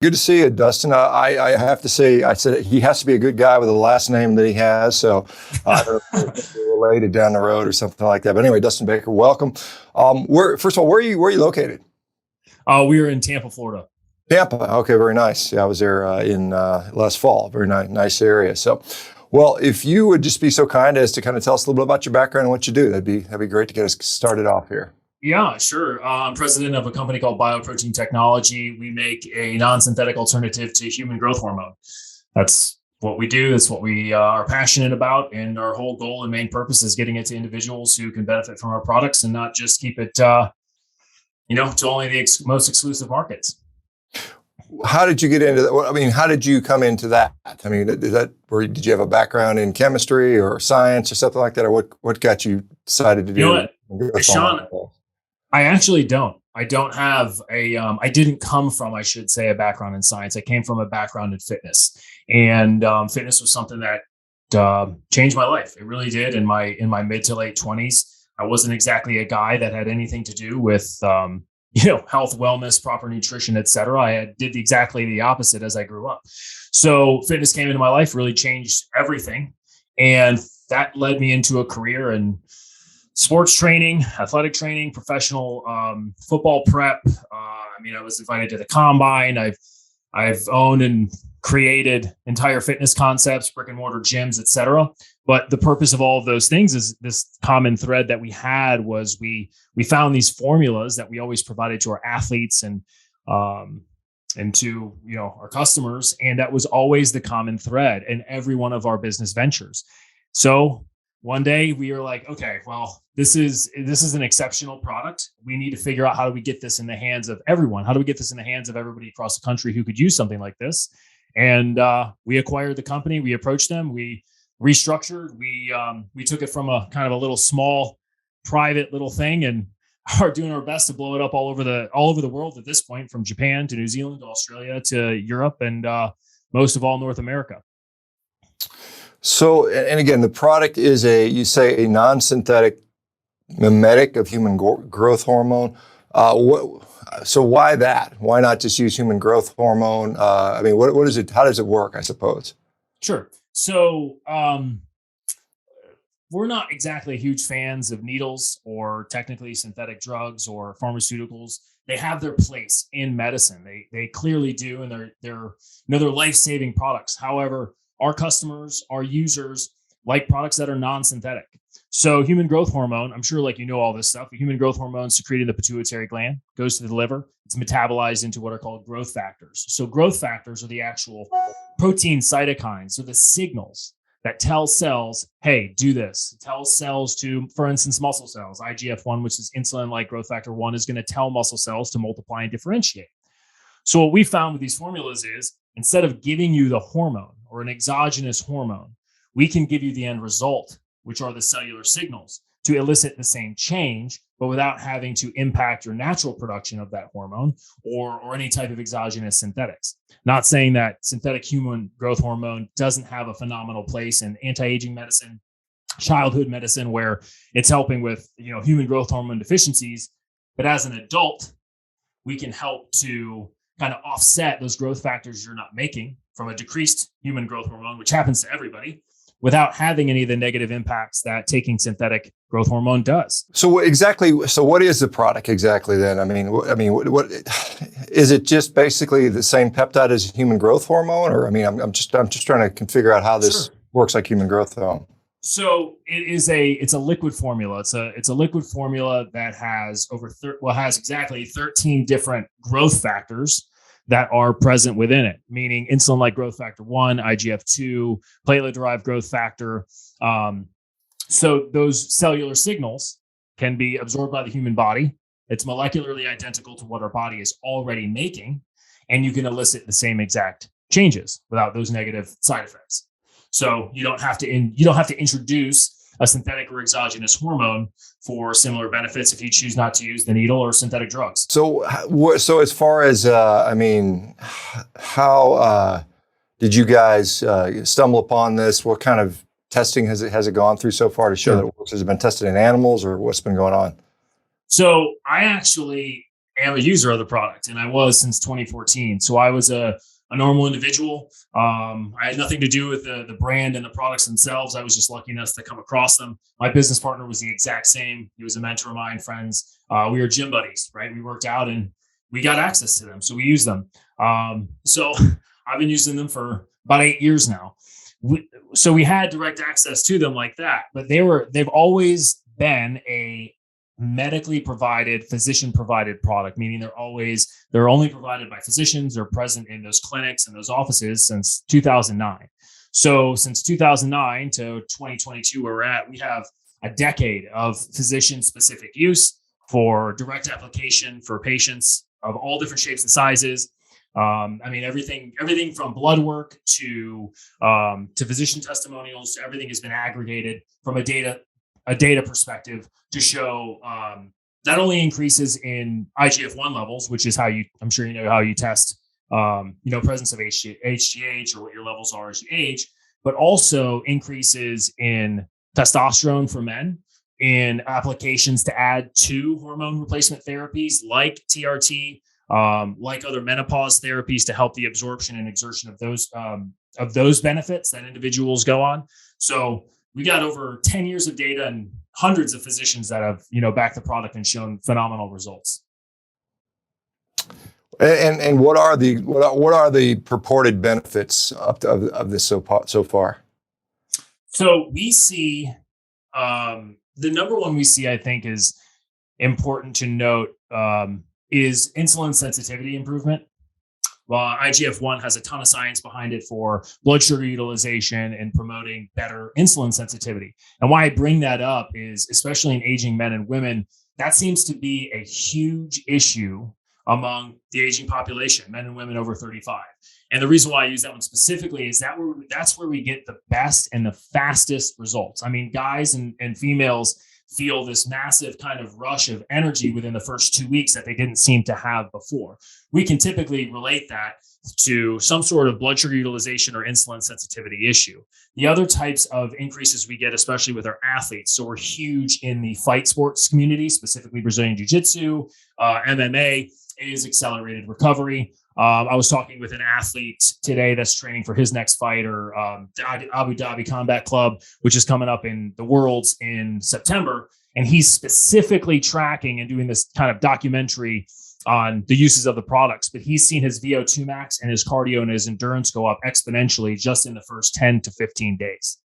Good to see you, Dustin. I have to say, I said he has to be a good guy with the last name that he has. So I don't know if we're related down the road or something like that. But anyway, Dustin Baker, welcome. First of all, where are you located? We are in Tampa, Florida. Tampa. Okay, very nice. Yeah, I was there in last fall. Very nice area. So, well, if you would just be so kind as to kind of tell us a little bit about your background and what you do, that'd be great to get us started off here. Yeah, sure. I'm president of a company called Bioprotein Technology. We make a non-synthetic alternative to human growth hormone. That's what we do. That's what we are passionate about. And our whole goal and main purpose is getting it to individuals who can benefit from our products and not just keep it, to only the most exclusive markets. How did you get into that? I mean, how did you come into that? I mean, did you have a background in chemistry or science or something like that? Or what got you decided to do? You know what, Shawn, I actually don't. I don't have I didn't come from, I should say, a background in science. I came from a background in fitness, and fitness was something that changed my life. It really did. In my mid to late 20s, I wasn't exactly a guy that had anything to do with health, wellness, proper nutrition, etc. I did exactly the opposite as I grew up. So fitness came into my life, really changed everything, and that led me into a career in sports training, athletic training, professional football prep. I was invited to the combine. I've owned and created entire fitness concepts, brick and mortar gyms, etc. But the purpose of all of those things is this common thread that we had was we found these formulas that we always provided to our athletes and to our customers, and that was always the common thread in every one of our business ventures. So one day we were like, okay, well, this is an exceptional product. We need to figure out how do we get this in the hands of everyone? How do we get this in the hands of everybody across the country who could use something like this? And we acquired the company. We approached them. We restructured. We took it from a kind of a little small, private little thing, and are doing our best to blow it up all over the world at this point, from Japan to New Zealand to Australia to Europe and most of all North America. So, and again, the product is a non-synthetic mimetic of human growth hormone. So why that? Why not just use human growth hormone? What is it? How does it work, I suppose? Sure. So we're not exactly huge fans of needles or technically synthetic drugs or pharmaceuticals. They have their place in medicine. They clearly do, and they're life-saving products. However, our customers, our users like products that are non-synthetic. So human growth hormone, I'm sure all this stuff, human growth hormone secreted in the pituitary gland, goes to the liver. It's metabolized into what are called growth factors. So growth factors are the actual protein cytokines. So the signals that tell cells, hey, do this. It tells cells to, for instance, muscle cells, IGF-1, which is insulin-like growth factor 1, is going to tell muscle cells to multiply and differentiate. So what we found with these formulas is, instead of giving you the hormone or an exogenous hormone, we can give you the end result, which are the cellular signals, to elicit the same change, but without having to impact your natural production of that hormone or any type of exogenous synthetics. Not saying that synthetic human growth hormone doesn't have a phenomenal place in anti-aging medicine, childhood medicine, where it's helping with human growth hormone deficiencies, but as an adult, we can help to kind of offset those growth factors you're not making from a decreased human growth hormone, which happens to everybody, without having any of the negative impacts that taking synthetic growth hormone does. So what is the product exactly then? What is it? Just basically the same peptide as human growth hormone, or I'm just trying to figure out how this works like human growth hormone. So it's a liquid formula. It's a liquid formula that has has exactly 13 different growth factors that are present within it, meaning insulin-like growth factor 1, IGF-2, platelet-derived growth factor. So those cellular signals can be absorbed by the human body. It's molecularly identical to what our body is already making, and you can elicit the same exact changes without those negative side effects. So you don't have to introduce a synthetic or exogenous hormone for similar benefits if you choose not to use the needle or synthetic drugs. So as far as, how did you guys stumble upon this? What kind of testing has it gone through so far to show that it works? Has it been tested in animals, or what's been going on? So I actually am a user of the product, and I was since 2014. So I was a normal individual. I had nothing to do with the brand and the products themselves. I was just lucky enough to come across them. My business partner was the exact same. He was a mentor of mine, friends. We were gym buddies, right? We worked out and we got access to them. So we used them. So I've been using them for about 8 years now. So we had direct access to them like that, but they've always been a medically provided, physician provided product, meaning they're only provided by physicians. They're present in those clinics and those offices since 2009. So since 2009 to 2022, where we're at, we have a decade of physician specific use for direct application for patients of all different shapes and sizes. Everything from blood work to physician testimonials, everything has been aggregated from a data perspective to show not only increases in IGF-1 levels, which is I'm sure you know how you test, presence of HGH or what your levels are as you age, but also increases in testosterone for men, in applications to add to hormone replacement therapies like TRT, like other menopause therapies to help the absorption and exertion of those benefits that individuals go on. So we got over 10 years of data and hundreds of physicians that have, backed the product and shown phenomenal results. And what are the purported benefits of this so far? So we see the number one we see, I think, is important to note, is insulin sensitivity improvement. Well, IGF-1 has a ton of science behind it for blood sugar utilization and promoting better insulin sensitivity. And why I bring that up is, especially in aging men and women, that seems to be a huge issue among the aging population, men and women over 35. And the reason why I use that one specifically is that's where we get the best and the fastest results. I mean, guys and females feel this massive kind of rush of energy within the first 2 weeks that they didn't seem to have before. We can typically relate that to some sort of blood sugar utilization or insulin sensitivity issue. The other types of increases we get, especially with our athletes, so we're huge in the fight sports community, specifically Brazilian Jiu-Jitsu, MMA, is accelerated recovery. I was talking with an athlete today that's training for his next fight, or the Abu Dhabi Combat Club, which is coming up in the Worlds in September. And he's specifically tracking and doing this kind of documentary on the uses of the products. But he's seen his VO2 max and his cardio and his endurance go up exponentially just in the first 10 to 15 days.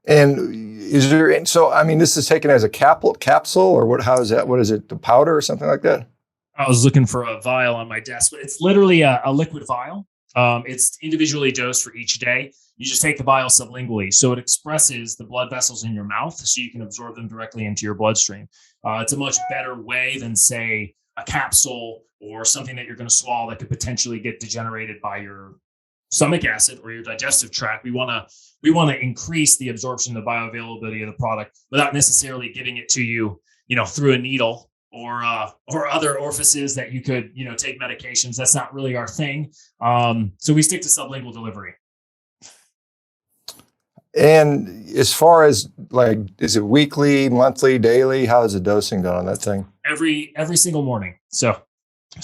And this is taken as a capsule or what? How is that? What is it? The powder or something like that? I was looking for a vial on my desk, but it's literally a liquid vial. It's individually dosed for each day. You just take the vial sublingually. So it expresses the blood vessels in your mouth so you can absorb them directly into your bloodstream. It's a much better way than, say, a capsule or something that you're going to swallow that could potentially get degenerated by your stomach acid or your digestive tract. We want to increase the absorption, the bioavailability of the product without necessarily giving it to you, through a needle or other orifices that you could, take medications. That's not really our thing. So we stick to sublingual delivery. And as far as is it weekly, monthly, daily? How is the dosing done on that thing? Every single morning. So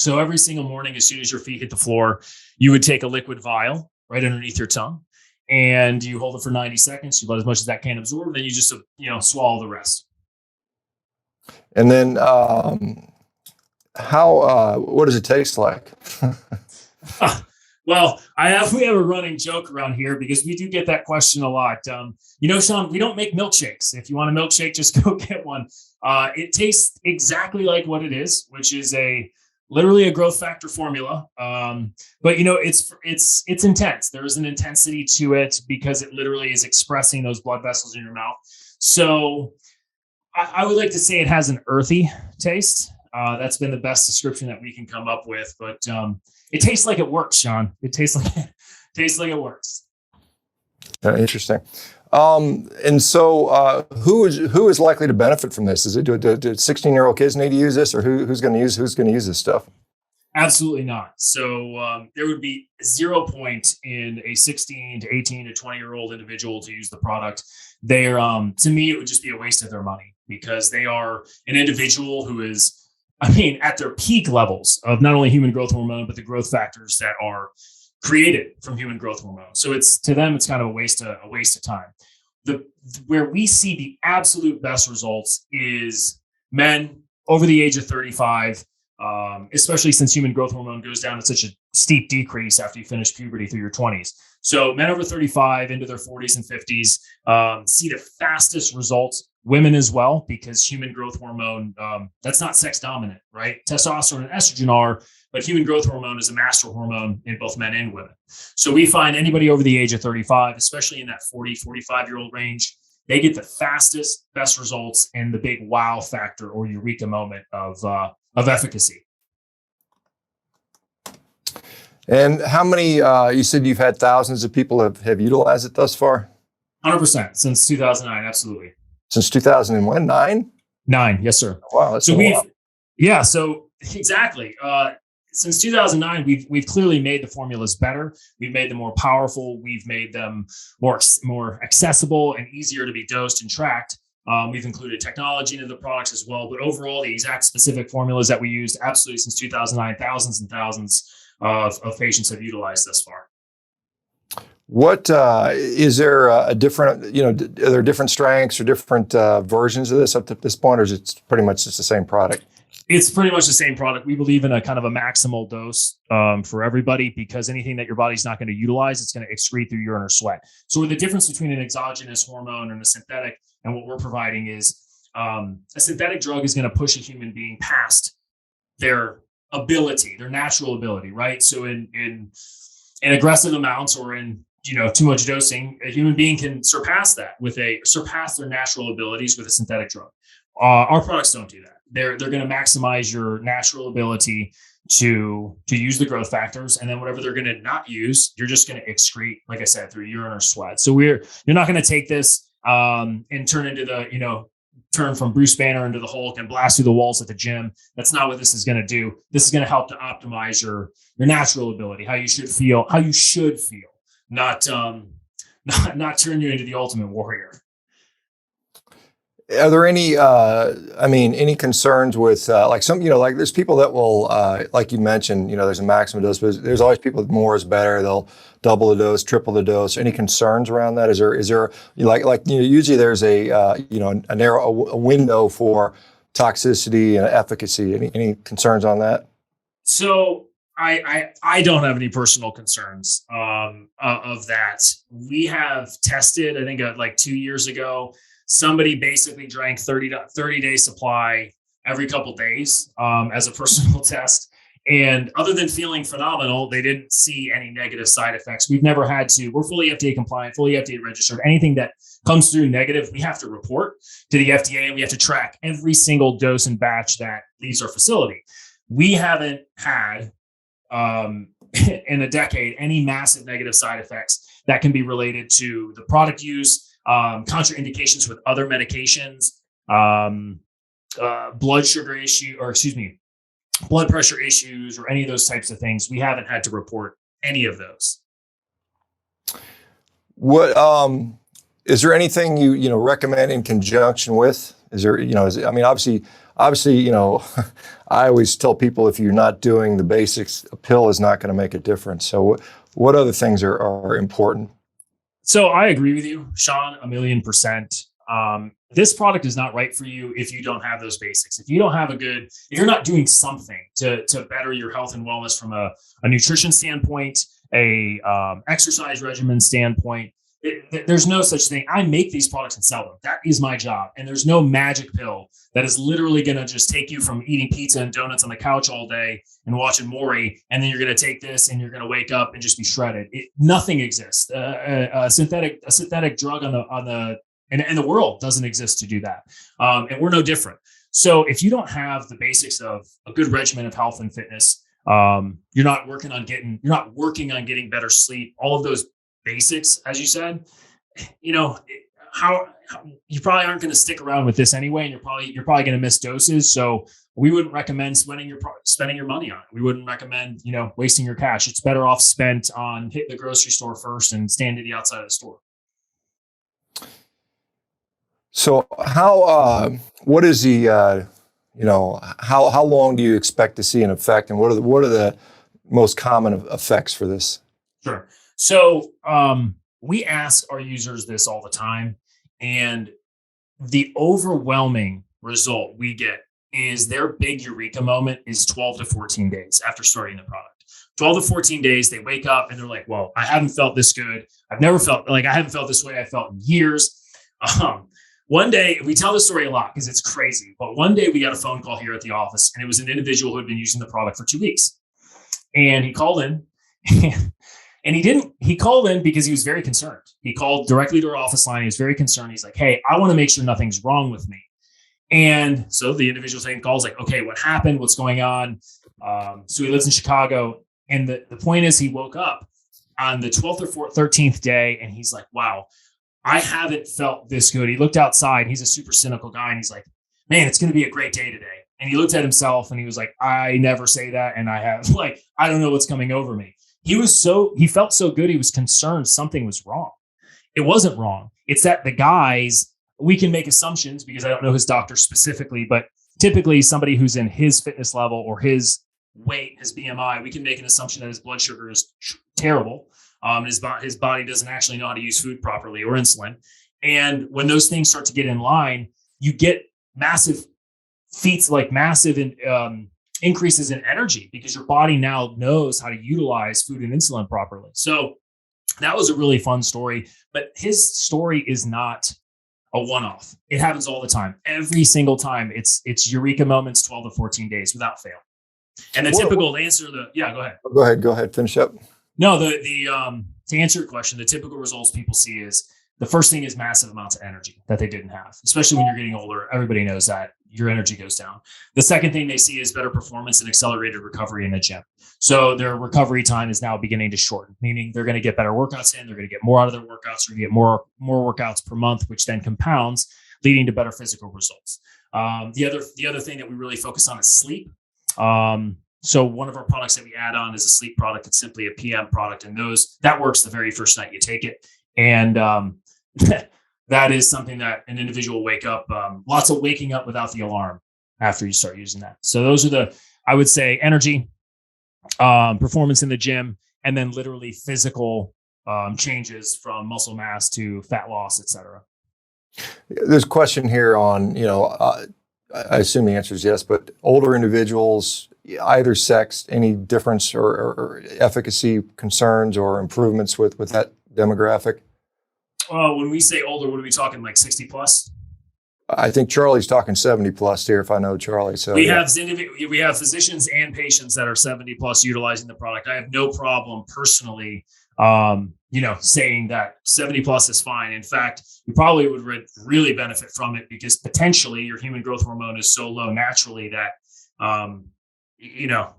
every single morning, as soon as your feet hit the floor, you would take a liquid vial right underneath your tongue and you hold it for 90 seconds. You let as much as that can absorb. Then you just, swallow the rest. And then what does it taste like? Well, we have a running joke around here because we do get that question a lot. Shawn, we don't make milkshakes. If you want a milkshake, just go get one. It tastes exactly like what it is, which is literally a growth factor formula. But it's intense. There is an intensity to it because it literally is expressing those blood vessels in your mouth. So I would like to say it has an earthy taste. That's been the best description that we can come up with, but it tastes like it works, Shawn. It tastes like it works. Interesting. And so who is likely to benefit from this? Do 16-year-old kids need to use this, or who's going to use this stuff? Absolutely not. So there would be 0 point in a 16 to 18 to 20-year-old individual to use the product. To me, it would just be a waste of their money. because they are an individual who is, I mean, at their peak levels of not only human growth hormone, but the growth factors that are created from human growth hormone. So it's, to them, it's kind of a waste of time. Where we see the absolute best results is men over the age of 35, especially since human growth hormone goes down at such a steep decrease after you finish puberty through your 20s. So men over 35 into their 40s and 50s see the fastest results. Women as well, because human growth hormone, that's not sex dominant, right? Testosterone and estrogen are, but human growth hormone is a master hormone in both men and women. So we find anybody over the age of 35, especially in that 40, 45-year-old range, they get the fastest, best results and the big wow factor or eureka moment of efficacy. And how many, you said you've had thousands of people have utilized it thus far? 100% since 2009, absolutely. Since 2009? 9, yes, sir. Wow, that's so exactly. Since 2009, we've clearly made the formulas better. We've made them more powerful. We've made them more accessible and easier to be dosed and tracked. We've included technology into the products as well. But overall, the exact specific formulas that we used, absolutely since 2009, thousands and thousands of patients have utilized thus far. What is there a different, are there different strengths or different versions of this up to this point, or is it pretty much just the same product? It's pretty much the same product. We believe in a kind of a maximal dose for everybody, because anything that your body's not going to utilize, it's going to excrete through urine or sweat. So the difference between an exogenous hormone and a synthetic, and what we're providing is a synthetic drug is going to push a human being past their ability, their natural ability, right? So in aggressive amounts or in too much dosing, a human being can surpass their natural abilities with a synthetic drug. Our products don't do that. They're going to maximize your natural ability to use the growth factors, and then whatever they're going to not use, you're just going to excrete, like I said, through urine or sweat. So you're not going to take this and turn into turn from Bruce Banner into the Hulk and blast through the walls at the gym. That's not what this is going to do. This is going to help to optimize your natural ability, how you should feel, not turn you into the ultimate warrior. Are there any, any concerns with like there's people that will, like you mentioned, there's a maximum dose, but there's always people that more is better. They'll double the dose, triple the dose. Any concerns around that? Is there usually there's a narrow window for toxicity and efficacy. Any concerns on that? So I don't have any personal concerns of that. We have tested, I think like 2 years ago, somebody basically drank 30-day supply every couple of days as a personal test. And other than feeling phenomenal, they didn't see any negative side effects. We've never had to. We're fully FDA compliant, fully FDA registered. Anything that comes through negative, we have to report to the FDA, and we have to track every single dose and batch that leaves our facility. We haven't had in a decade any massive negative side effects that can be related to the product use, contraindications with other medications, blood pressure issues, or any of those types of things. We haven't had to report any of those. What is there anything you recommend in conjunction with? Is there obviously I always tell people, if you're not doing the basics, a pill is not going to make a difference. So what other things are important? So I agree with you, Shawn, 1,000,000%. This product is not right for you if you don't have those basics. If you're not doing something to better your health and wellness from a nutrition standpoint, a exercise regimen standpoint, there's no such thing. I make these products and sell them. That is my job. And there's no magic pill that is literally going to just take you from eating pizza and donuts on the couch all day and watching Maury, and then you're going to take this and you're going to wake up and just be shredded. Nothing exists. A synthetic drug in the world doesn't exist to do that. And we're no different. So if you don't have the basics of a good regimen of health and fitness, you're not working on getting better sleep, all of those basics, as you said, how you probably aren't going to stick around with this anyway, and you're probably going to miss doses. So we wouldn't recommend spending your money on it. We wouldn't recommend wasting your cash. It's better off spent on hitting the grocery store first and standing to the outside of the store. So what is the, how long do you expect to see an effect, and what are the most common effects for this? Sure. So we ask our users this all the time, and the overwhelming result we get is their big eureka moment is 12 to 14 days after starting the product. 12 to 14 days, they wake up and they're like, "Whoa, I haven't felt this good. I haven't felt this way I felt in years." Um, One day, we tell the story a lot because it's crazy. But one day, we got a phone call here at the office, and it was an individual who had been using the product for 2 weeks. And he called in, and he called in because he was very concerned. He called directly to our office line. He was very concerned. He's like, "Hey, I want to make sure nothing's wrong with me." And so the individual taking calls like, "Okay, what happened? What's going on?" So he lives in Chicago. And the point is, he woke up on the 12th or 13th day, and he's like, "Wow, I haven't felt this good." He looked outside. He's a super cynical guy. And he's like, "Man, it's going to be a great day today." And he looked at himself and he was like, "I never say that. And I don't know what's coming over me." He felt so good. He was concerned something was wrong. It wasn't wrong. It's that we can make assumptions because I don't know his doctor specifically, but typically somebody who's in his fitness level or his weight, his BMI, we can make an assumption that his blood sugar is terrible. His body doesn't actually know how to use food properly or insulin. And when those things start to get in line, you get massive increases in energy because your body now knows how to utilize food and insulin properly. So that was a really fun story, but his story is not a one-off. It happens all the time. Every single time it's eureka moments, 12 to 14 days without fail. And the typical answer Go ahead, finish up. No, to answer your question, the typical results people see is the first thing is massive amounts of energy that they didn't have, especially when you're getting older. Everybody knows that your energy goes down. The second thing they see is better performance and accelerated recovery in the gym. So their recovery time is now beginning to shorten, meaning they're going to get better workouts in. They're going to get more out of their workouts. They're going to get more workouts per month, which then compounds, leading to better physical results. The other thing that we really focus on is sleep. So one of our products that we add on is a sleep product. It's simply a PM product, and that works the very first night you take it. And that is something that an individual will wake up, lots of waking up without the alarm after you start using that. So those are I would say energy, performance in the gym, and then literally physical changes from muscle mass to fat loss, et cetera. There's a question here on, I assume the answer is yes, but older individuals, either sex, any difference or efficacy concerns or improvements with that demographic? When we say older, what are we talking, like 60 plus? I think Charlie's talking 70 plus here, if I know Charlie. So we have physicians and patients that are 70 plus utilizing the product. I have no problem personally, saying that 70 plus is fine. In fact, you probably would really benefit from it because potentially your human growth hormone is so low naturally that,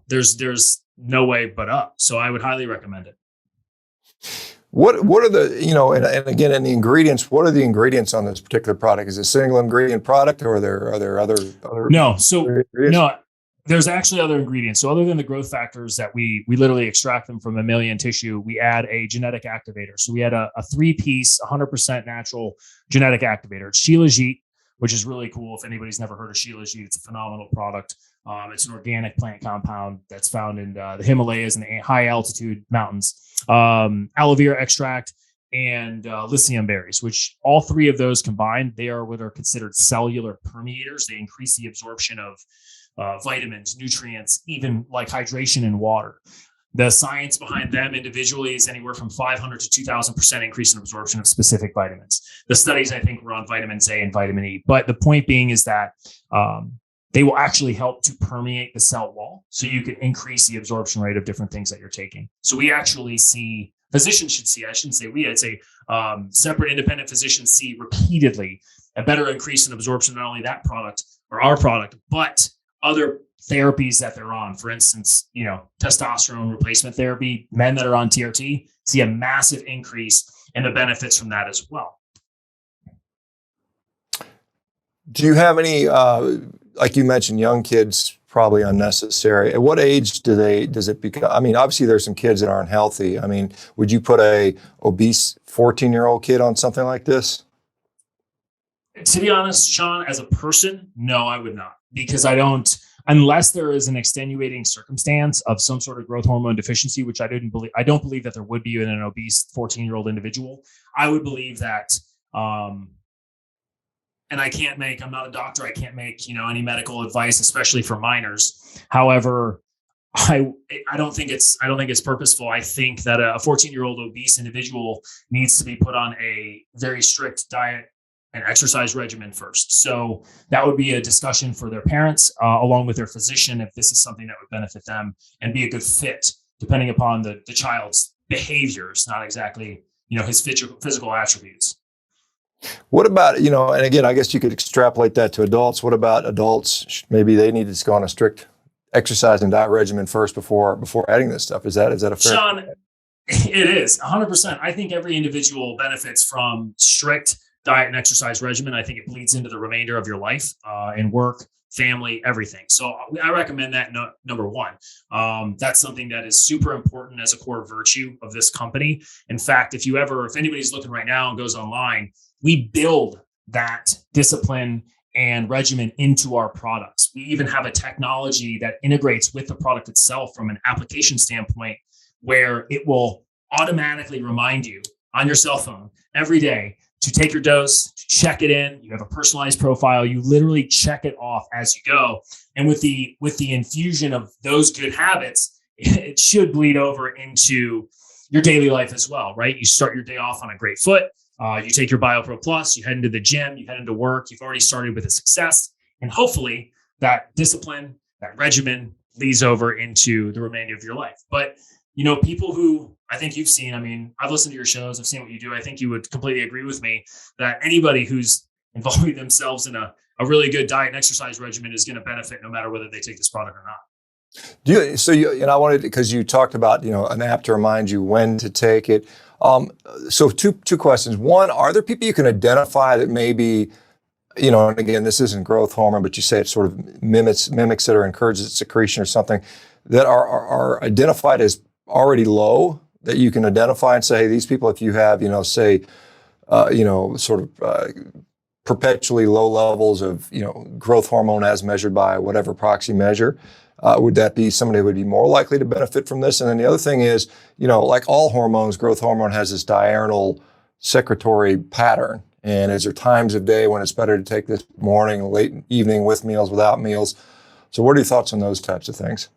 there's no way but up. So I would highly recommend it. What are the, and again, in the ingredients, what are the ingredients on this particular product? Is it a single ingredient product, or are there other? No. So no, there's actually other ingredients. So other than the growth factors that we literally extract them from mammalian tissue, we add a genetic activator. So we had a 3-piece, 100% natural genetic activator. It's Shilajit, which is really cool. If anybody's never heard of Shilajit, it's a phenomenal product. It's an organic plant compound that's found in the Himalayas and the high altitude mountains. Aloe vera extract and lithium berries, which all three of those combined, they are what are considered cellular permeators. They increase the absorption of vitamins, nutrients, even like hydration and water. The science behind them individually is anywhere from 500 to 2,000% increase in absorption of specific vitamins. The studies, I think, were on vitamin A and vitamin E. But the point being is that they will actually help to permeate the cell wall so you can increase the absorption rate of different things that you're taking. So we actually see, physicians should see, I shouldn't say we, I'd say separate independent physicians see repeatedly a better increase in absorption, not only that product or our product, but other therapies that they're on. For instance, testosterone replacement therapy, men that are on TRT see a massive increase in the benefits from that as well. Do you have any, like you mentioned, young kids, probably unnecessary. At what age does it become? I mean, obviously there's some kids that aren't healthy. I mean, would you put a obese 14-year-old kid on something like this? To be honest, Shawn, as a person, no, I would not, because I don't, unless there is an extenuating circumstance of some sort of growth hormone deficiency, which I don't believe that there would be in an obese 14-year-old individual. I would believe that, and I'm not a doctor. I can't make, any medical advice, especially for minors. However, I don't think it's purposeful. I think that a 14-year-old obese individual needs to be put on a very strict diet and exercise regimen first. So that would be a discussion for their parents, along with their physician, if this is something that would benefit them and be a good fit, depending upon the child's behaviors, not exactly, his physical attributes. What about, and again, I guess you could extrapolate that to adults. What about adults? Maybe they need to go on a strict exercise and diet regimen first before adding this stuff. Is that a fair? Shawn, it is 100%. I think every individual benefits from strict diet and exercise regimen. I think it bleeds into the remainder of your life, in work, family, everything. So I recommend that number one. That's something that is super important as a core virtue of this company. In fact, if anybody's looking right now and goes online, we build that discipline and regimen into our products. We even have a technology that integrates with the product itself from an application standpoint, where it will automatically remind you on your cell phone every day to take your dose, to check it in. You have a personalized profile. You literally check it off as you go. And with the infusion of those good habits, it should bleed over into your daily life as well, right? You start your day off on a great foot. You take your BioPro Plus, you head into the gym, you head into work. You've already started with a success. And hopefully that discipline, that regimen leads over into the remainder of your life. But, people who I think you've seen, I've listened to your shows, I've seen what you do. I think you would completely agree with me that anybody who's involving themselves in a really good diet and exercise regimen is going to benefit no matter whether they take this product or not. I wanted, because you talked about, an app to remind you when to take it. So two questions. One, are there people you can identify that maybe, and again, this isn't growth hormone, but you say it sort of mimics it or encourages its secretion or something, that are identified as already low, that you can identify and say, hey, these people, if you have, perpetually low levels of, growth hormone as measured by whatever proxy measure, would that be somebody who would be more likely to benefit from this? And then the other thing is, like all hormones, growth hormone has this diurnal secretory pattern. And is there times of day when it's better to take this morning, late evening, with meals, without meals? So what are your thoughts on those types of things?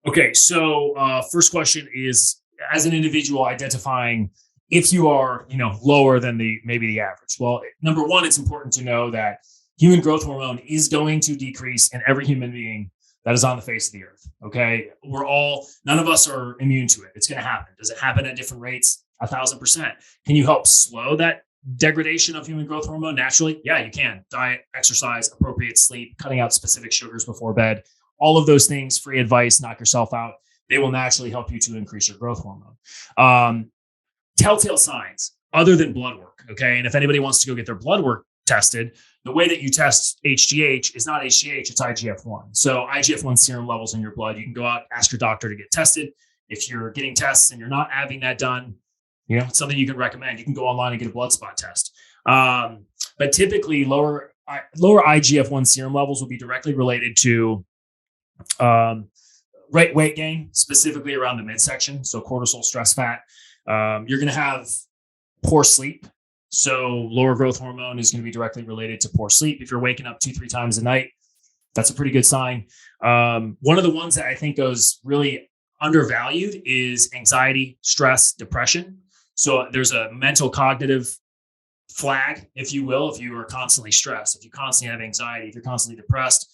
Okay, so first question is, as an individual, identifying if you are, lower than maybe the average. Well, number one, it's important to know that human growth hormone is going to decrease in every human being that is on the face of the earth. Okay, none of us are immune to it. It's going to happen. Does it happen at different rates? 1,000%. Can you help slow that degradation of human growth hormone naturally? Yeah, you can. Diet, exercise, appropriate sleep, cutting out specific sugars before bed. All of those things, free advice, knock yourself out. They will naturally help you to increase your growth hormone. Telltale signs other than blood work. Okay. And if anybody wants to go get their blood work tested, the way that you test HGH is not HGH, it's IGF-1. So IGF-1 serum levels in your blood, you can go out, ask your doctor to get tested. If you're getting tests and you're not having that done, it's something you can recommend. You can go online and get a blood spot test. But typically lower IGF-1 serum levels will be directly related to weight gain, specifically around the midsection. So cortisol, stress fat. You're going to have poor sleep. So lower growth hormone is going to be directly related to poor sleep. If you're waking up 2-3 times a night, that's a pretty good sign. One of the ones that I think goes really undervalued is anxiety, stress, depression. So there's a mental cognitive flag, if you will, if you are constantly stressed, if you constantly have anxiety, if you're constantly depressed.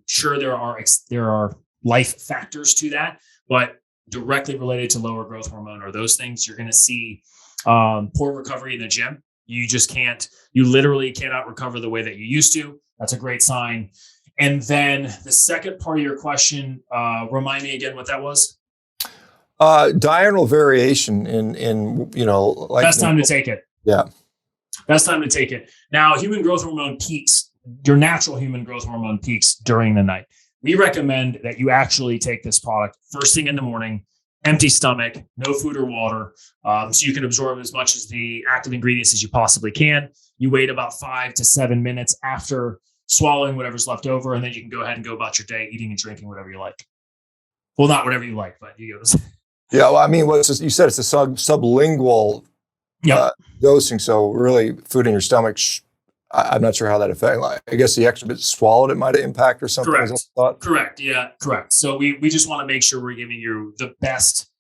Sure, there are life factors to that, but directly related to lower growth hormone or those things, you're going to see poor recovery in the gym. You literally cannot recover the way that you used to. That's a great sign. And then the second part of your question, remind me again what that was. Diurnal variation in like best time to take it. Yeah. Best time to take it. Now, human growth hormone peaks, your natural human growth hormone peaks during the night. We recommend that you actually take this product first thing in the morning, empty stomach, no food or water, so you can absorb as much as the active ingredients as you possibly can. You wait about 5 to 7 minutes after swallowing whatever's left over, and then you can go ahead and go about your day eating and drinking whatever you like. Well, not whatever you like, but you go. Yeah, well, I mean, you said it's a sublingual Yep. dosing, so really food in your stomach. I'm not sure how that affects. Like, I guess the extra bit swallowed it might impact or something. Correct. Yeah, correct. So we just want to make sure we're giving you the best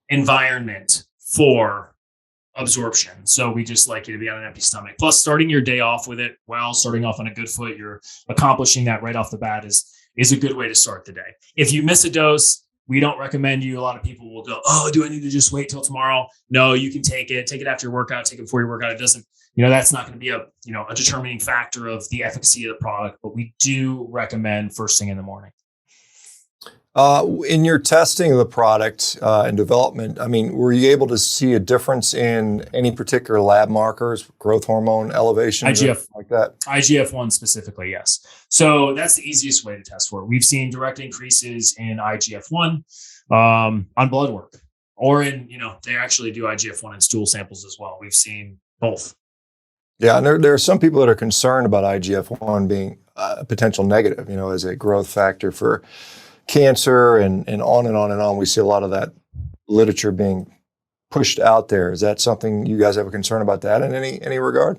environment for absorption. So we just like you to be on an empty stomach. Plus, starting your day off with it, starting off on a good foot, you're accomplishing that right off the bat is a good way to start the day. If you miss a dose, we don't recommend you. A lot of people will go, oh, do I need to just wait till tomorrow? No, you can take it after your workout, take it before your workout. It doesn't, that's not going to be a determining factor of the efficacy of the product, but we do recommend first thing in the morning. In your testing of the product and development, I mean, were you able to see a difference in any particular lab markers, growth hormone elevation, IGF, like that? IGF-1 specifically, yes. So that's the easiest way to test for it. We've seen direct increases in IGF-1 on blood work, or they actually do IGF-1 in stool samples as well. We've seen both. Yeah, and there are some people that are concerned about IGF-1 being a potential negative, as a growth factor for cancer and on and on and on. We see a lot of that literature being pushed out there. Is that something you guys have a concern about that in any regard?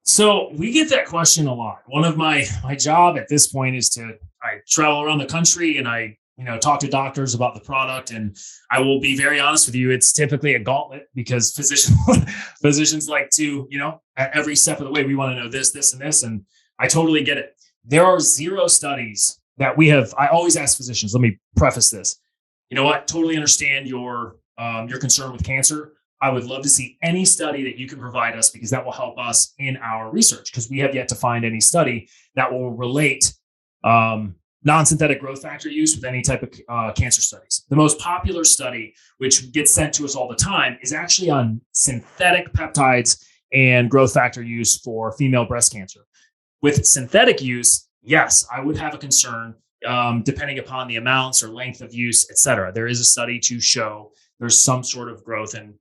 So we get that question a lot. One of my job at this point is I travel around the country and I talk to doctors about the product. And I will be very honest with you, it's typically a gauntlet because physicians like to, at every step of the way, we want to know this, and this. And I totally get it. There are 0 studies that we have. I always ask physicians, let me preface this. You know what? Totally understand your concern with cancer. I would love to see any study that you can provide us because that will help us in our research, because we have yet to find any study that will relate non-synthetic growth factor use with any type of cancer studies. The most popular study, which gets sent to us all the time, is actually on synthetic peptides and growth factor use for female breast cancer. With synthetic use, yes, I would have a concern depending upon the amounts or length of use, et cetera. There is a study to show there's some sort of growth in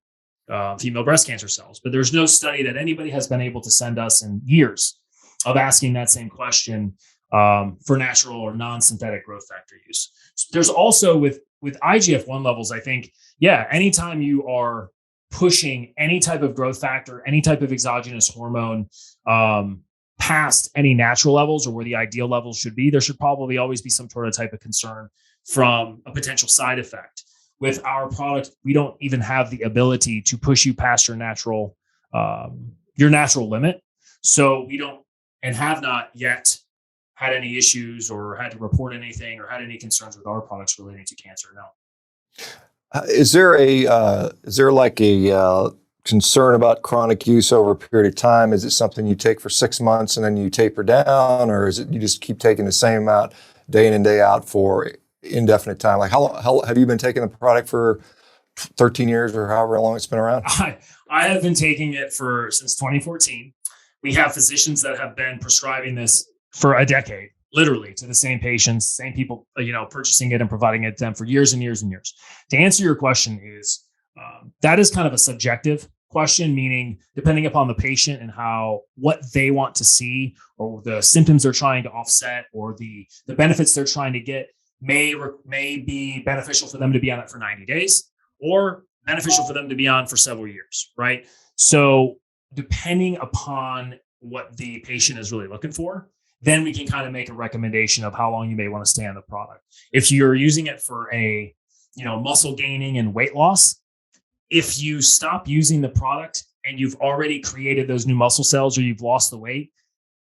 female breast cancer cells, but there's no study that anybody has been able to send us in years of asking that same question for natural or non-synthetic growth factor use. So there's also with IGF-1 levels, I think, anytime you are pushing any type of growth factor, any type of exogenous hormone past any natural levels or where the ideal levels should be, there should probably always be some sort of type of concern from a potential side effect. With our product, we don't even have the ability to push you past your natural limit. So we don't and have not yet had any issues or had to report anything or had any concerns with our products relating to cancer. No. Is there like a concern about chronic use over a period of time? Is it something you take for 6 months and then you taper down, or is it you just keep taking the same amount day in and day out for indefinite time? Like how have you been taking the product for 13 years or however long it's been around? I have been taking it since 2014. We have physicians that have been prescribing this for a decade, literally to the same patients, same people, purchasing it and providing it to them for years and years and years. To answer your question is, that is kind of a subjective question, meaning depending upon the patient and what they want to see or the symptoms they're trying to offset or the benefits they're trying to get may be beneficial for them to be on it for 90 days or beneficial for them to be on for several years, right? So depending upon what the patient is really looking for, then we can kind of make a recommendation of how long you may want to stay on the product. If you're using it for muscle gaining and weight loss, if you stop using the product and you've already created those new muscle cells or you've lost the weight,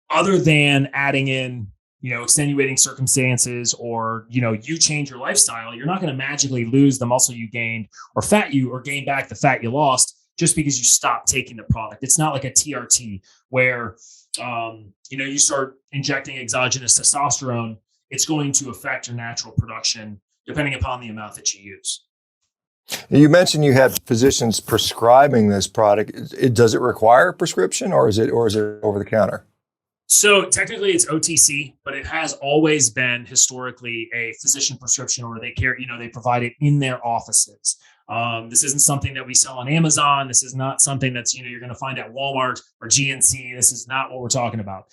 other than adding in, extenuating circumstances or, you change your lifestyle, you're not going to magically lose the muscle you gained or gain back the fat you lost just because you stop taking the product. It's not like a TRT where, you start injecting exogenous testosterone. It's going to affect your natural production depending upon the amount that you use. You mentioned you had physicians prescribing this product. Does it require a prescription or is it over the counter? So technically it's OTC, but it has always been historically a physician prescription, or they provide it in their offices. This isn't something that we sell on Amazon. This is not something that's, you're going to find at Walmart or GNC. This is not what we're talking about.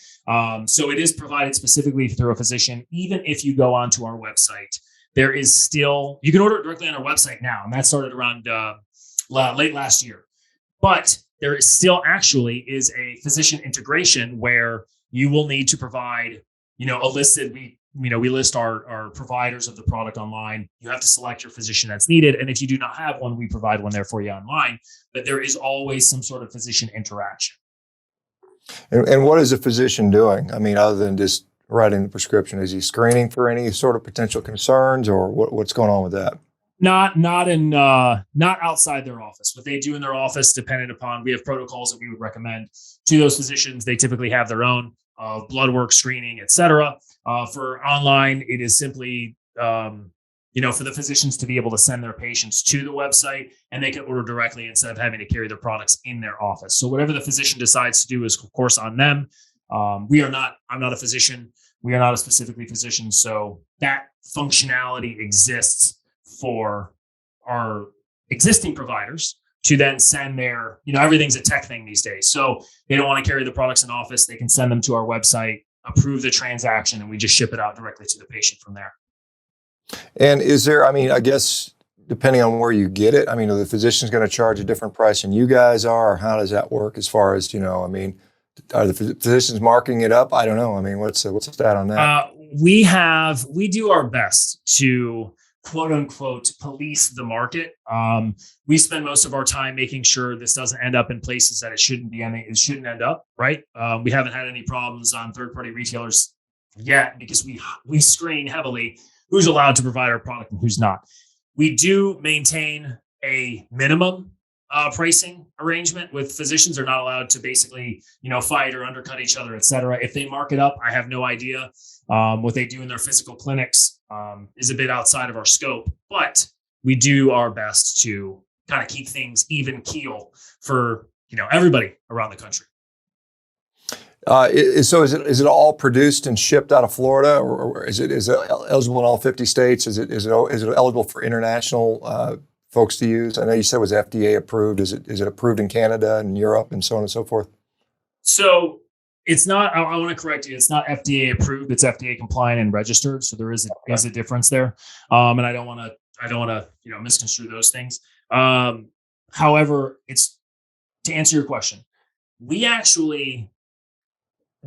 So it is provided specifically through a physician. Even if you go onto our website, there is still, you can order it directly on our website now. And that started around late last year. But there is still actually is a physician integration where you will need to provide, a listed, we list our providers of the product online. You have to select your physician that's needed. And if you do not have one, we provide one there for you online. But there is always some sort of physician interaction. And what is a physician doing? I mean, other than just writing the prescription, is he screening for any sort of potential concerns, or what's going on with that? Not outside their office. What they do in their office, dependent upon, we have protocols that we would recommend to those physicians. They typically have their own blood work, screening, etc. For online, it is simply, for the physicians to be able to send their patients to the website, and they can order directly instead of having to carry their products in their office. So whatever the physician decides to do is, of course, on them. I'm not a physician. We are not a specifically physician. So that functionality exists for our existing providers to then send their, everything's a tech thing these days. So they don't want to carry the products in office. They can send them to our website, approve the transaction, and we just ship it out directly to the patient from there. And is there, I guess, depending on where you get it, are the physicians going to charge a different price than you guys are? Or how does that work as far as, are the physicians marking it up? I don't know. What's the stat on that? We do our best to quote unquote police the market. We spend most of our time making sure this doesn't end up in places that it shouldn't be. It shouldn't end up, right? We haven't had any problems on third-party retailers yet because we screen heavily who's allowed to provide our product and who's not. We do maintain a minimum pricing arrangement with physicians. Are not allowed to basically, fight or undercut each other, et cetera. If they mark it up, I have no idea. What they do in their physical clinics is a bit outside of our scope, but we do our best to kind of keep things even keel for, everybody around the country. So is it all produced and shipped out of Florida, or is it eligible in all 50 states? Is it eligible for international folks to use? I know you said it was FDA approved. Is it approved in Canada and Europe and so on and so forth? So it's not, I want to correct you. It's not FDA approved. It's FDA compliant and registered. So there is a difference there. And I don't want to, misconstrue those things. However, it's to answer your question, we actually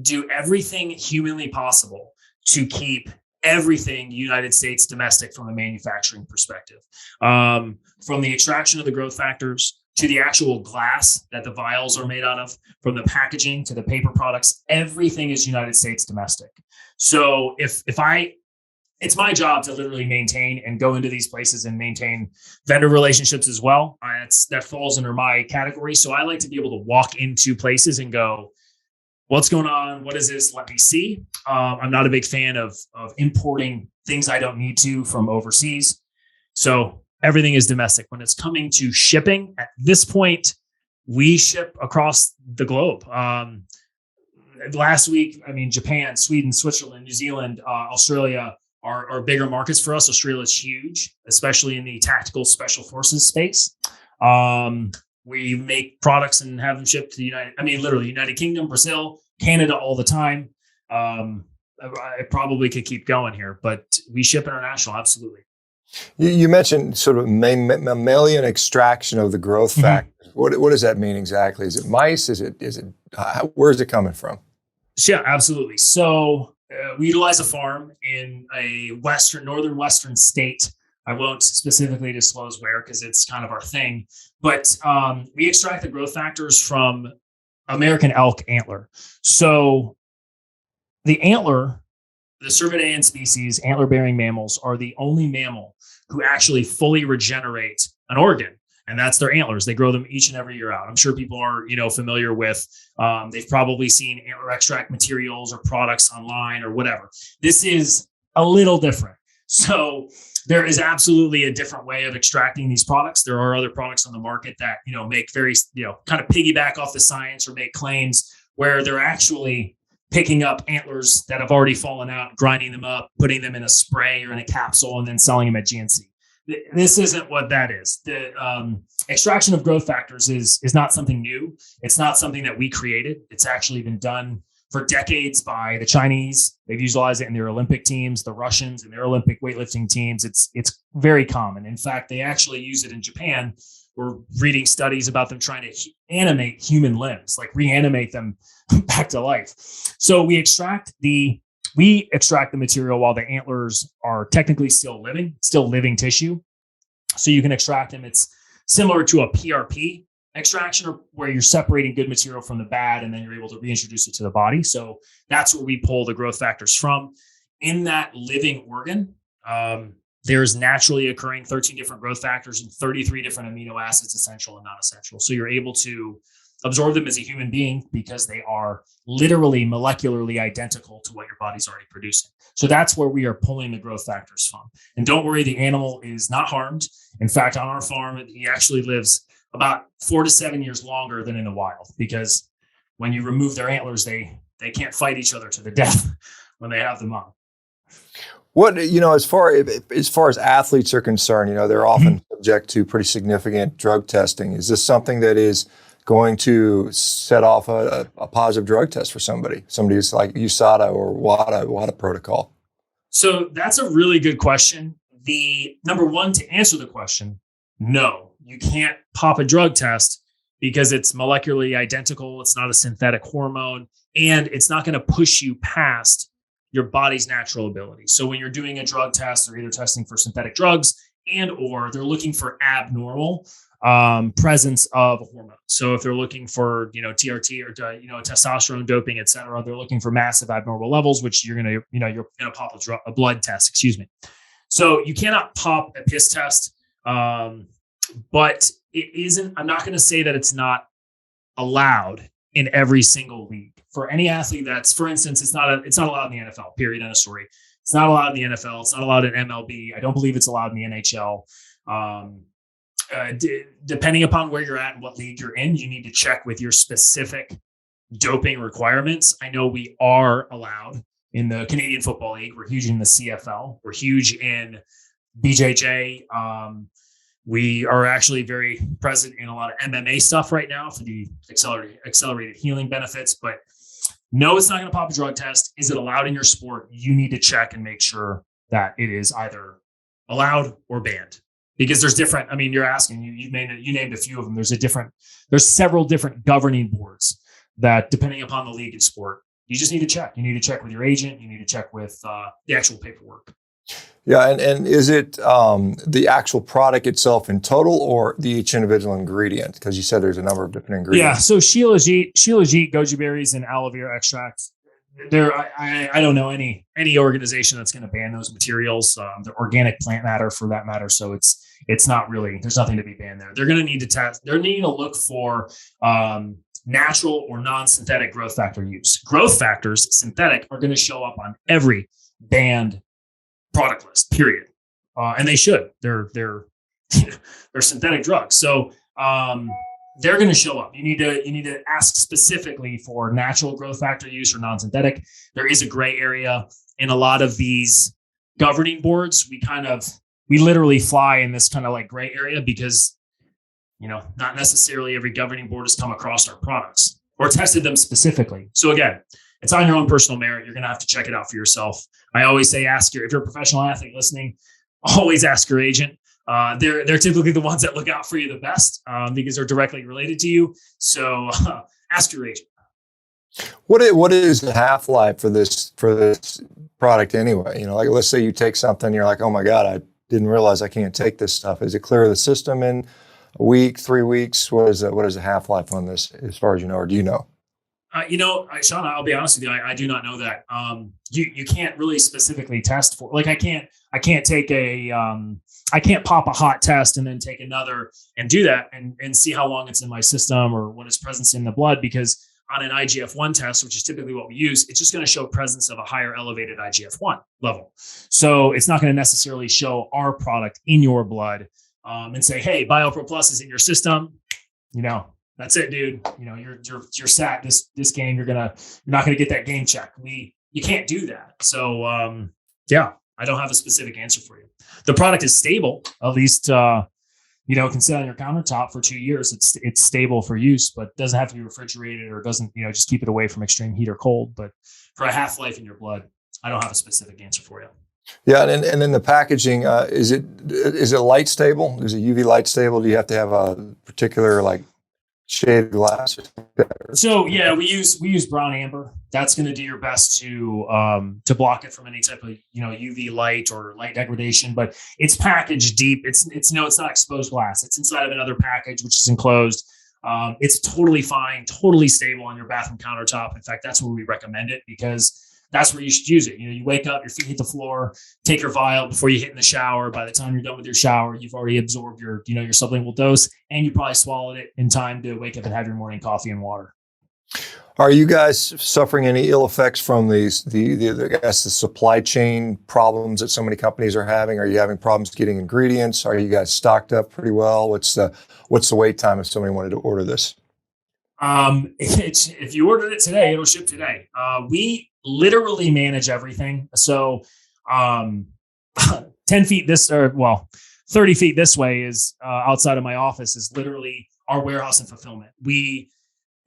do everything humanly possible to keep everything United States domestic from a manufacturing perspective. From the extraction of the growth factors to the actual glass that the vials are made out of, from the packaging to the paper products, everything is United States domestic. So it's my job to literally maintain and go into these places and maintain vendor relationships as well. That falls under my category. So I like to be able to walk into places and go, what's going on? What is this? Let me see. I'm not a big fan of importing things I don't need to from overseas. So everything is domestic. When it's coming to shipping, at this point, we ship across the globe. Last week, Japan, Sweden, Switzerland, New Zealand, Australia are bigger markets for us. Australia is huge, especially in the tactical special forces space. We make products and have them shipped to literally United Kingdom, Brazil, Canada all the time. I probably could keep going here, but we ship international. Absolutely. You mentioned sort of mammalian extraction of the growth factor. Mm-hmm. What does that mean exactly? Is it mice? Where is it coming from? Yeah, absolutely. So we utilize a farm in a northern western state. I won't specifically disclose where because it's kind of our thing, but we extract the growth factors from American elk antler. So the antler, the Cervidaean species, antler-bearing mammals, are the only mammal who actually fully regenerate an organ, and that's their antlers. They grow them each and every year out. I'm sure people are, familiar with, they've probably seen antler extract materials or products online or whatever. This is a little different. So there is absolutely a different way of extracting these products. There are other products on the market that, make very, kind of piggyback off the science or make claims where they're actually picking up antlers that have already fallen out, grinding them up, putting them in a spray or in a capsule, and then selling them at GNC. This isn't what that is. The extraction of growth factors is not something new. It's not something that we created. It's actually been done for decades by the Chinese. They've utilized it in their Olympic teams, the Russians in their Olympic weightlifting teams. It's very common. In fact, they actually use it in Japan. We're reading studies about them trying to animate human limbs, like reanimate them back to life. So we extract the material while the antlers are technically still living tissue. So you can extract them. It's similar to a PRP extraction, where you're separating good material from the bad, and then you're able to reintroduce it to the body. So that's where we pull the growth factors from. In that living organ, there's naturally occurring 13 different growth factors and 33 different amino acids, essential and non-essential. So you're able to absorb them as a human being because they are literally molecularly identical to what your body's already producing. So that's where we are pulling the growth factors from. And don't worry, the animal is not harmed. In fact, on our farm, he actually lives about 4 to 7 years longer than in the wild, because when you remove their antlers, they can't fight each other to the death when they have them on. What, as far as athletes are concerned, they're often subject to pretty significant drug testing. Is this something that is going to set off a positive drug test for somebody who's like USADA or WADA protocol? So that's a really good question. The number one, to answer the question, no, you can't pop a drug test because it's molecularly identical. It's not a synthetic hormone, and it's not going to push you past your body's natural ability. So when you're doing a drug test, they're either testing for synthetic drugs or they're looking for abnormal presence of a hormone. So if they're looking for, TRT or, testosterone doping, et cetera, they're looking for massive abnormal levels, which you're going to pop a blood test, So you cannot pop a piss test. But it isn't, I'm not going to say that it's not allowed in every single league. For any athlete that's, for instance, it's not allowed in the NFL, period, end of story. It's not allowed in the NFL. It's not allowed in MLB. I don't believe it's allowed in the NHL. Depending upon where you're at and what league you're in, you need to check with your specific doping requirements. I know we are allowed in the Canadian Football League. We're huge in the CFL. We're huge in BJJ. We are actually very present in a lot of MMA stuff right now for the accelerated healing benefits. But no, it's not going to pop a drug test. Is it allowed in your sport? You need to check and make sure that it is either allowed or banned. Because there's different, you're asking, you named a few of them. There's several different governing boards that, depending upon the league and sport, you just need to check. You need to check with your agent. You need to check with the actual paperwork. Yeah, and is it the actual product itself in total, or each individual ingredient? Because you said there's a number of different ingredients. Yeah, so Shilajit, goji berries, and aloe vera extracts. I don't know any organization that's going to ban those materials. They're organic plant matter, for that matter. So it's not really, there's nothing to be banned there. They're going to need to test. They're needing to look for natural or non-synthetic growth factor use. Growth factors, synthetic, are going to show up on every banned product list, period. And they should. They're synthetic drugs. So they're going to show up. You need to ask specifically for natural growth factor use or non-synthetic. There is a gray area in a lot of these governing boards. We literally fly in this kind of like gray area because, not necessarily every governing board has come across our products or tested them specifically. So again, it's on your own personal merit. You're going to have to check it out for yourself. I always say, if you're a professional athlete listening, always ask your agent. They're typically the ones that look out for you the best because they're directly related to you. So ask your agent. What is the half-life for this product anyway? Like let's say you take something, you're like, oh my God, I didn't realize I can't take this stuff. Is it clear of the system in a week, 3 weeks? What is the half-life on this, as far as you know, or do you know? Shawn, I'll be honest with you. I do not know that. You can't really specifically test for, like, I can't pop a hot test and then take another and do that and see how long it's in my system or what its presence in the blood, because on an IGF-1 test, which is typically what we use, it's just going to show presence of a higher elevated IGF-1 level. So it's not going to necessarily show our product in your blood and say, hey, BioPro Plus is in your system. That's it, dude. You're sat this game. You're not gonna get that game check. You can't do that. So yeah, I don't have a specific answer for you. The product is stable, at least, can sit on your countertop for 2 years. It's stable for use, but doesn't have to be refrigerated or doesn't, just keep it away from extreme heat or cold. But for a half-life in your blood, I don't have a specific answer for you. Yeah, and then the packaging, is it light stable? Is it UV light stable? Do you have to have a particular shade of glass? So yeah, we use brown amber. That's going to do your best to block it from any type of UV light or light degradation. But it's packaged deep. It's not exposed glass. It's inside of another package which is enclosed. It's totally fine, totally stable on your bathroom countertop. In fact, that's where we recommend it because that's where you should use it. You wake up, your feet hit the floor, take your vial before you hit in the shower. By the time you're done with your shower, you've already absorbed your sublingual dose, and you probably swallowed it in time to wake up and have your morning coffee and water. Are you guys suffering any ill effects from the supply chain problems that so many companies are having? Are you having problems getting ingredients? Are you guys stocked up pretty well? What's the wait time if somebody wanted to order this? If you ordered it today, it'll ship today. We literally manage everything. So 10 feet 30 feet this way is outside of my office is literally our warehouse and fulfillment.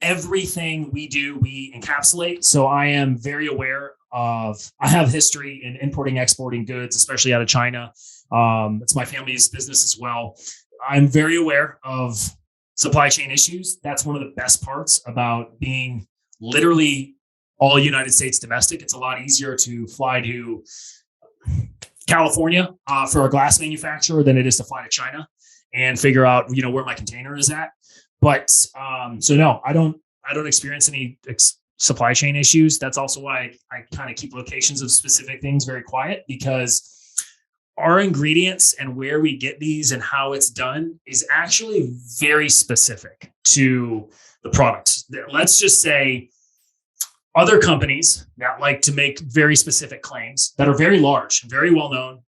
Everything we do, we encapsulate. So I am very aware I have history in importing, exporting goods, especially out of China. It's my family's business as well. I'm very aware of supply chain issues. That's one of the best parts about being literally all United States domestic. It's a lot easier to fly to California for a glass manufacturer than it is to fly to China and figure out where my container is at. But so no, I don't experience any supply chain issues. That's also why I kind of keep locations of specific things very quiet, because our ingredients and where we get these and how it's done is actually very specific to the product. Let's just say other companies that like to make very specific claims that are very large and very well known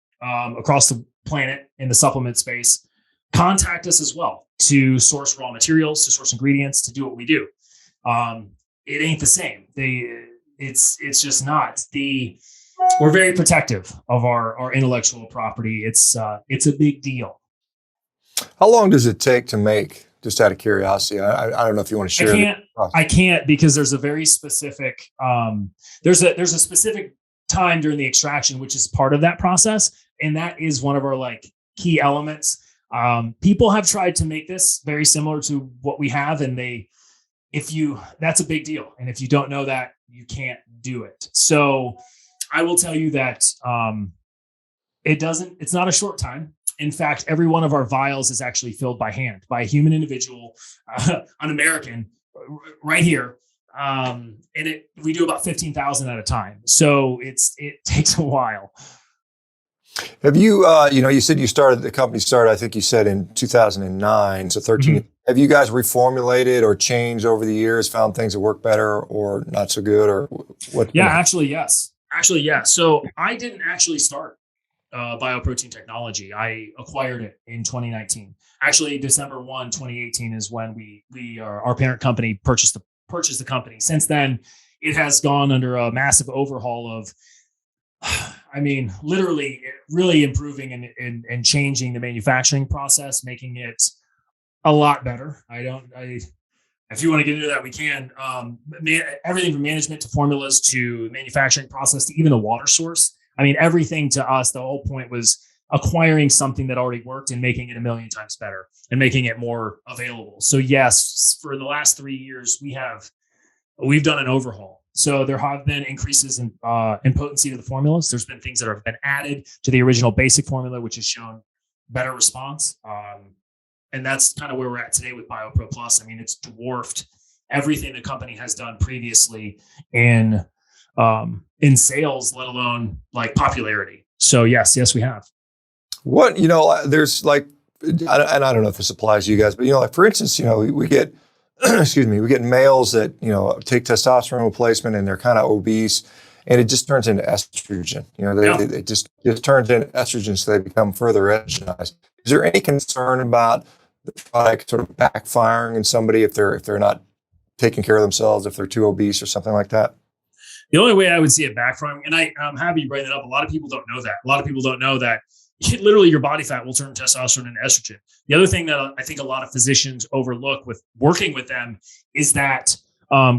across the planet in the supplement space contact us as well to source raw materials, to source ingredients, to do what we do. It ain't the same. It's just not. We're very protective of our intellectual property. It's a big deal. How long does it take to make? Just out of curiosity, I don't know if you want to share. I can't because there's a very specific there's a specific time during the extraction, which is part of that process, and that is one of our key elements. People have tried to make this very similar to what we have, and that's a big deal. And if you don't know that, you can't do it. So I will tell you that it's not a short time. In fact, every one of our vials is actually filled by hand by a human individual, an American right here. And we do about 15,000 at a time. So it takes a while. Have you, you said the company started, I think you said in 2009, so 13. Mm-hmm. Have you guys reformulated or changed over the years, found things that work better or not so good, or what? Yeah, actually, yes. So I didn't actually start bioprotein technology. I acquired it in 2019. Actually, December 1, 2018 is when our parent company purchased the company. Since then, it has gone under a massive overhaul of, literally really improving and changing the manufacturing process, making it a lot better. If you want to get into that, we can. Everything from management to formulas to manufacturing process to even the water source. Everything to us, the whole point was acquiring something that already worked and making it a million times better and making it more available. So yes, for the last 3 years, we've done an overhaul. So there have been increases in potency to the formulas. There's been things that have been added to the original basic formula, which has shown better response. And that's kind of where we're at today with BioPro Plus. It's dwarfed everything the company has done previously in sales, let alone popularity. So yes, we have. What, there's and I don't know if this applies to you guys, but for instance, we get, we get males that, take testosterone replacement and they're kind of obese and it just turns into estrogen. It just turns into estrogen, so they become further estrogenized. Is there any concern about the product sort of backfiring in somebody if they're not taking care of themselves, if they're too obese or something like that? The only way I would see it backfiring, and I'm happy you bring that up. A lot of people don't know that. A lot of people don't know that literally your body fat will turn testosterone into estrogen. The other thing that I think a lot of physicians overlook with working with them is that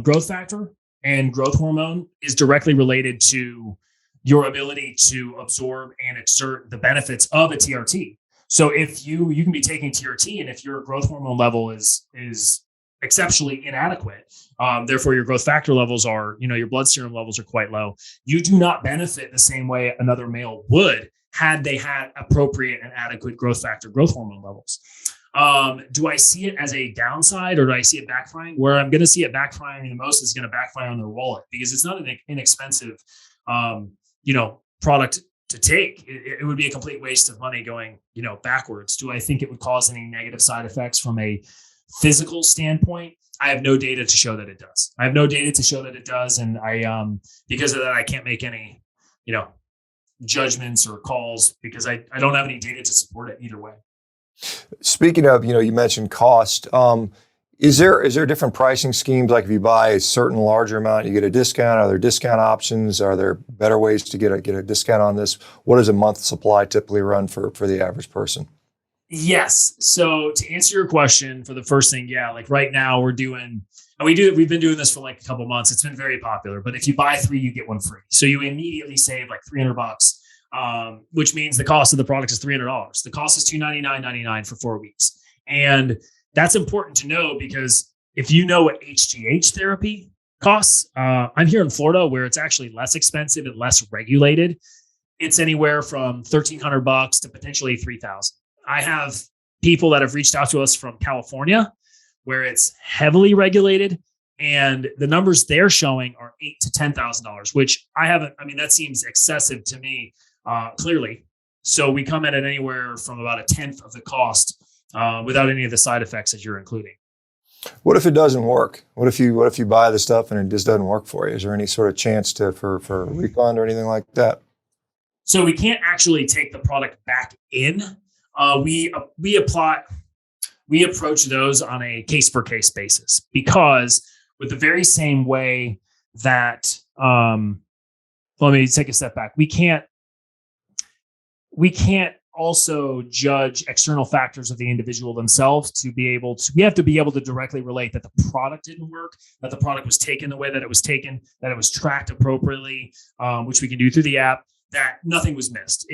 growth factor and growth hormone is directly related to your ability to absorb and exert the benefits of a TRT. So if you can be taking TRT, and if your growth hormone level is exceptionally inadequate, therefore your growth factor levels are, your blood serum levels are quite low, you do not benefit the same way another male would had they had appropriate and adequate growth factor, growth hormone levels. Do I see it as a downside, or do I see it backfiring? Where I'm going to see it backfiring the most is going to backfire on their wallet, because it's not an inexpensive, product to take. It would be a complete waste of money going, backwards. Do I think it would cause any negative side effects from a physical standpoint? I have no data to show that it does. And because of that, I can't make any, judgments or calls, because I don't have any data to support it either way. Speaking of, you mentioned cost. Is there different pricing schemes? Like if you buy a certain larger amount, you get a discount. Are there discount options? Are there better ways to get a discount on this? What does a month supply typically run for the average person? Yes. So to answer your question, for the first thing, like right now we've been doing this for like a couple months. It's been very popular, but if you buy 3, you get 1 free. So you immediately save like $300, which means the cost of the product is $300. The cost is $299.99 for 4 weeks. And that's important to know, because if you know what HGH therapy costs, I'm here in Florida where it's actually less expensive and less regulated. It's anywhere from $1,300 to potentially $3,000. I have people that have reached out to us from California, where it's heavily regulated, and the numbers they're showing are $8,000 to $10,000, which that seems excessive to me, clearly. So we come at it anywhere from about 1/10 of the cost, without any of the side effects that you're including. What if it doesn't work? What if you buy the stuff and it just doesn't work for you? Is there any sort of chance for a refund or anything like that? So we can't actually take the product back in. We approach those on a case per case basis, because with the very same way that, let me take a step back. We can't also judge external factors of the individual themselves we have to be able to directly relate that the product didn't work, that the product was taken the way that it was taken, that it was tracked appropriately, which we can do through the app, that nothing was missed.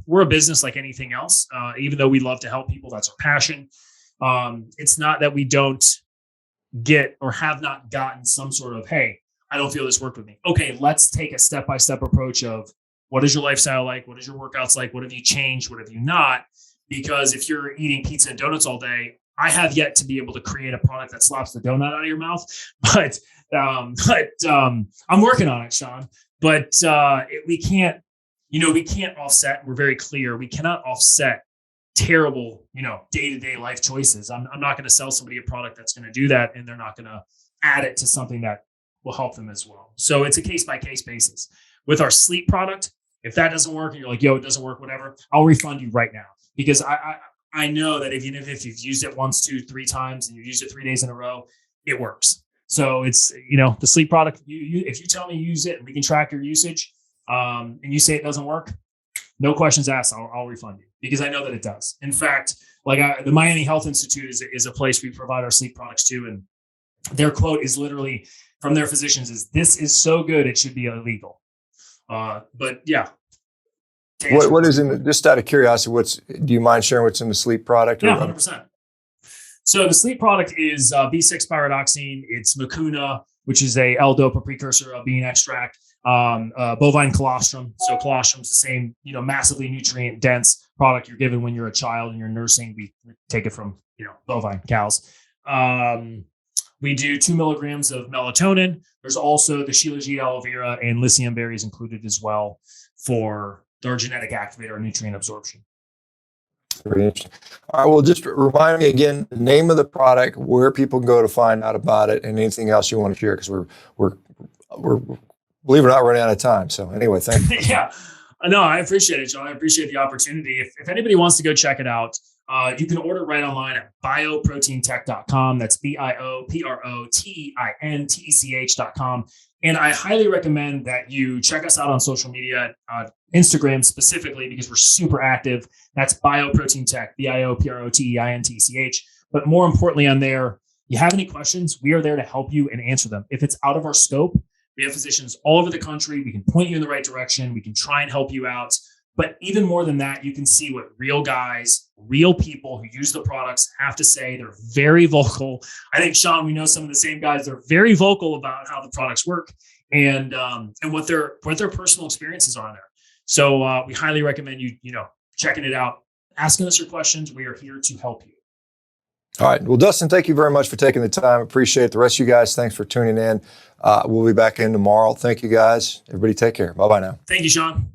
We're a business like anything else. Even though we love to help people, that's our passion. It's not that we don't get or have not gotten some sort of, hey, I don't feel this worked with me. Okay, let's take a step-by-step approach of, what is your lifestyle like? What is your workouts like? What have you changed? What have you not? Because if you're eating pizza and donuts all day, I have yet to be able to create a product that slaps the donut out of your mouth. But I'm working on it, Shawn. But we can't offset. We're very clear. We cannot offset terrible, day-to-day life choices. I'm not going to sell somebody a product that's going to do that, and they're not going to add it to something that will help them as well. So it's a case-by-case basis. With our sleep product, if that doesn't work and you're like, it doesn't work, whatever, I'll refund you right now, because I know that if you've used it 1, 2, 3 times and you've used it 3 days in a row, it works. So it's, the sleep product, if you tell me you use it and we can track your usage, and you say it doesn't work, no questions asked, I'll refund you, because I know that it does. In fact, the Miami Health Institute is a place we provide our sleep products to, and their quote is literally from their physicians is, "This is so good, it should be illegal." But yeah. What is in, just out of curiosity, do you mind sharing what's in the sleep product? Yeah, 100%. So the sleep product is B6 pyridoxine. It's mucuna, which is a L-dopa precursor of bean extract, bovine colostrum. So colostrum is the same, massively nutrient dense product you're given when you're a child and you're nursing. We take it from, bovine cows. We do 2 milligrams of melatonin. There's also the shilajit aloe vera and lithium berries included as well for our genetic activator and nutrient absorption. Very interesting. All right. Well, just remind me again, the name of the product, where people can go to find out about it, and anything else you want to share, because we're believe it or not, running out of time. So anyway, thank you. Yeah. No, I appreciate it, Shawn. I appreciate the opportunity. If anybody wants to go check it out, you can order right online at bioproteintech.com. That's BIOPROTEINTECH.com. And I highly recommend that you check us out on social media, Instagram specifically, because we're super active. That's Bioprotein Tech, BIOPROTEINTCH. But more importantly on there, you have any questions, we are there to help you and answer them. If it's out of our scope, we have physicians all over the country. We can point you in the right direction. We can try and help you out. But even more than that, you can see what real guys, real people who use the products have to say. They're very vocal. I think, Shawn, we know some of the same guys. They're very vocal about how the products work and what their personal experiences are there. So we highly recommend you checking it out, asking us your questions. We are here to help you. All right. Well, Dustin, thank you very much for taking the time. Appreciate it. The rest of you guys, thanks for tuning in. We'll be back in tomorrow. Thank you, guys. Everybody take care. Bye-bye now. Thank you, Shawn.